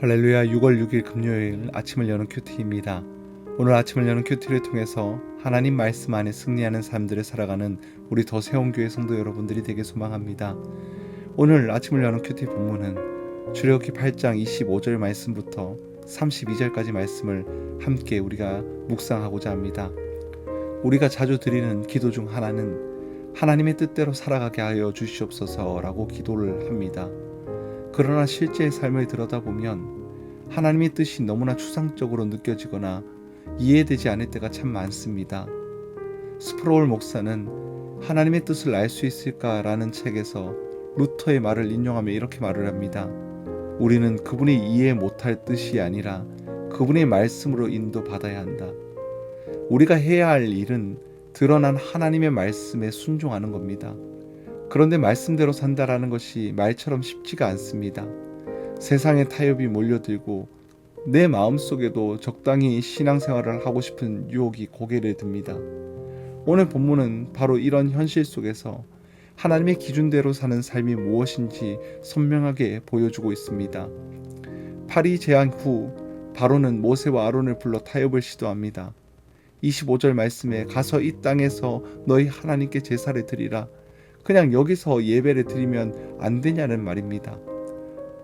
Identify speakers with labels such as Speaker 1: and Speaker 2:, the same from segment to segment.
Speaker 1: 할렐루야. 6월 6일 금요일 아침을 여는 큐티입니다. 오늘 아침을 여는 큐티를 통해서 하나님 말씀 안에 승리하는 삶들을 살아가는 우리 더 세움교회 성도 여러분들이 되게 소망합니다. 오늘 아침을 여는 큐티 본문은 출애굽기 8장 25절 말씀부터 32절까지 말씀을 함께 우리가 묵상하고자 합니다. 우리가 자주 드리는 기도 중 하나는 하나님의 뜻대로 살아가게 하여 주시옵소서라고 기도를 합니다. 그러나 실제의 삶을 들여다보면 하나님의 뜻이 너무나 추상적으로 느껴지거나 이해되지 않을 때가 참 많습니다. 스프로울 목사는 하나님의 뜻을 알 수 있을까라는 책에서 루터의 말을 인용하며 이렇게 말을 합니다. 우리는 그분이 이해 못할 뜻이 아니라 그분의 말씀으로 인도받아야 한다. 우리가 해야 할 일은 드러난 하나님의 말씀에 순종하는 겁니다. 그런데 말씀대로 산다라는 것이 말처럼 쉽지가 않습니다. 세상의 타협이 몰려들고 내 마음속에도 적당히 신앙생활을 하고 싶은 유혹이 고개를 듭니다. 오늘 본문은 바로 이런 현실 속에서 하나님의 기준대로 사는 삶이 무엇인지 선명하게 보여주고 있습니다. 파리 재앙 후 바로는 모세와 아론을 불러 타협을 시도합니다. 25절 말씀에 가서 이 땅에서 너희 하나님께 제사를 드리라. 그냥 여기서 예배를 드리면 안 되냐는 말입니다.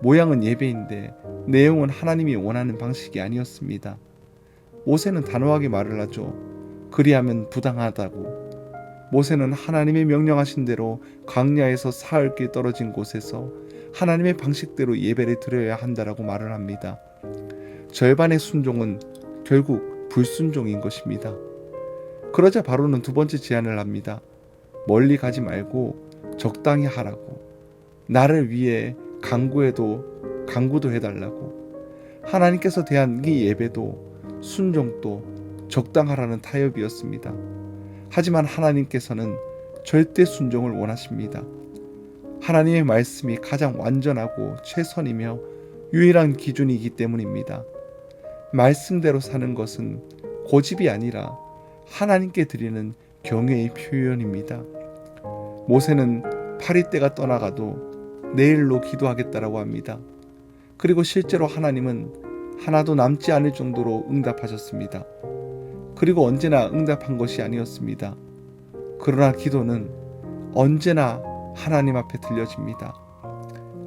Speaker 1: 모양은 예배인데 내용은 하나님이 원하는 방식이 아니었습니다. 모세는 단호하게 말을 하죠. 그리하면 부당하다고. 모세는 하나님의 명령하신 대로 광야에서 사흘길 떨어진 곳에서 하나님의 방식대로 예배를 드려야 한다라고 말을 합니다. 절반의 순종은 결국 불순종인 것입니다. 그러자 바로는 두 번째 제안을 합니다. 멀리 가지 말고 적당히 하라고. 나를 위해 강구도 해달라고. 하나님께서 대한 이 예배도 순종도 적당하라는 타협이었습니다. 하지만 하나님께서는 절대 순종을 원하십니다. 하나님의 말씀이 가장 완전하고 최선이며 유일한 기준이기 때문입니다. 말씀대로 사는 것은 고집이 아니라 하나님께 드리는 경외의 표현입니다. 모세는 파리 때가 떠나가도 내일로 기도하겠다라고 합니다. 그리고 실제로 하나님은 하나도 남지 않을 정도로 응답하셨습니다. 그리고 언제나 응답한 것이 아니었습니다. 그러나 기도는 언제나 하나님 앞에 들려집니다.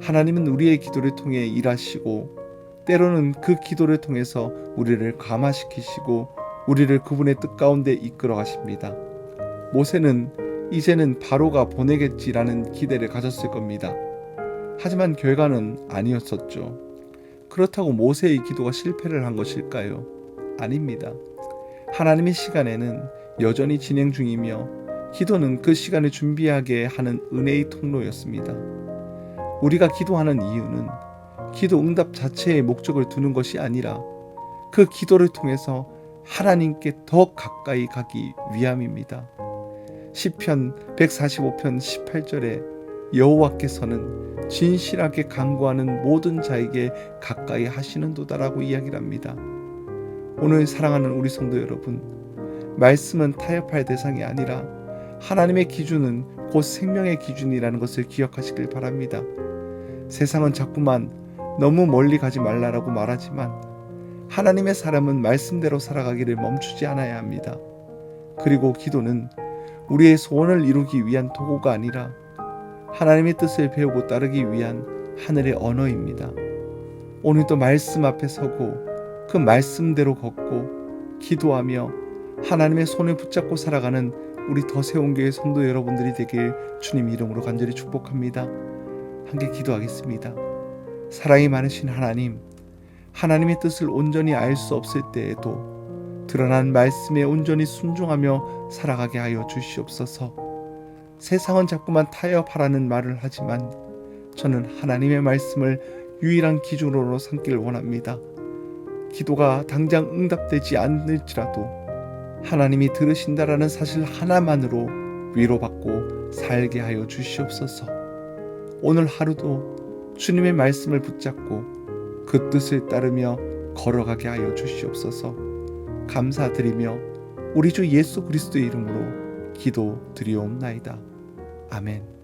Speaker 1: 하나님은 우리의 기도를 통해 일하시고 때로는 그 기도를 통해서 우리를 감화시키시고 우리를 그분의 뜻 가운데 이끌어 가십니다. 모세는 이제는 바로가 보내겠지라는 기대를 가졌을 겁니다. 하지만 결과는 아니었었죠. 그렇다고 모세의 기도가 실패를 한 것일까요? 아닙니다. 하나님의 시간에는 여전히 진행 중이며 기도는 그 시간을 준비하게 하는 은혜의 통로였습니다. 우리가 기도하는 이유는 기도 응답 자체의 목적을 두는 것이 아니라 그 기도를 통해서 하나님께 더 가까이 가기 위함입니다. 시편 145편 18절에 여호와께서는 진실하게 간구하는 모든 자에게 가까이 하시는도다라고 이야기를 합니다. 오늘 사랑하는 우리 성도 여러분, 말씀은 타협할 대상이 아니라 하나님의 기준은 곧 생명의 기준이라는 것을 기억하시길 바랍니다. 세상은 자꾸만 너무 멀리 가지 말라라고 말하지만 하나님의 사람은 말씀대로 살아가기를 멈추지 않아야 합니다. 그리고 기도는 우리의 소원을 이루기 위한 도구가 아니라 하나님의 뜻을 배우고 따르기 위한 하늘의 언어입니다. 오늘도 말씀 앞에 서고 그 말씀대로 걷고 기도하며 하나님의 손을 붙잡고 살아가는 우리 더 세움교회 성도 여러분들이 되길 주님 이름으로 간절히 축복합니다. 함께 기도하겠습니다. 사랑이 많으신 하나님, 하나님의 뜻을 온전히 알 수 없을 때에도 드러난 말씀에 온전히 순종하며 살아가게 하여 주시옵소서. 세상은 자꾸만 타협하라는 말을 하지만 저는 하나님의 말씀을 유일한 기준으로 삼기를 원합니다. 기도가 당장 응답되지 않을지라도 하나님이 들으신다라는 사실 하나만으로 위로받고 살게 하여 주시옵소서. 오늘 하루도 주님의 말씀을 붙잡고 그 뜻을 따르며 걸어가게 하여 주시옵소서. 감사드리며 우리 주 예수 그리스도의 이름으로 기도드리옵나이다. 아멘.